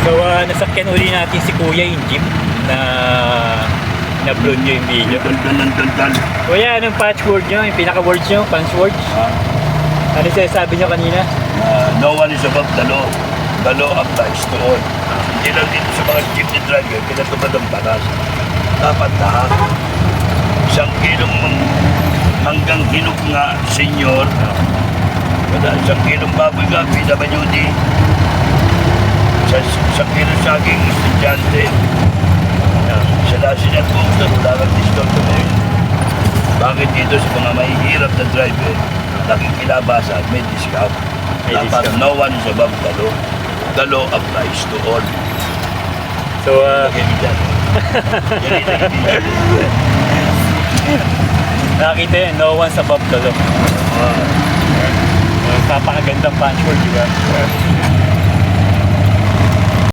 So, nasakyan uli natin si Kuya yung jeep na na-upload nyo yung video. Dal. Kuya, anong patchword nyo? Yung pinaka-words nyo? Punchwords? Ano sinasabi nyo kanina? No one is above the law. The law applies to all. Hindi lang dito sa mga jeepney driver, pinatupad ang batas. Dapat lahat. Isang kilong hanggang hinog nga, senior. Isang kilong baboy nga, PWD. Isang kilong saging, estudyante. Sa national poster, wala kang discount na yun. Bakit dito sa mga mahihirap na driver, nakikilabasan, may discount. May Dapat discount. no one is above the law. The law applies to all. So, nakita yun, no one's above the law. Napakagandang punchword, di ba?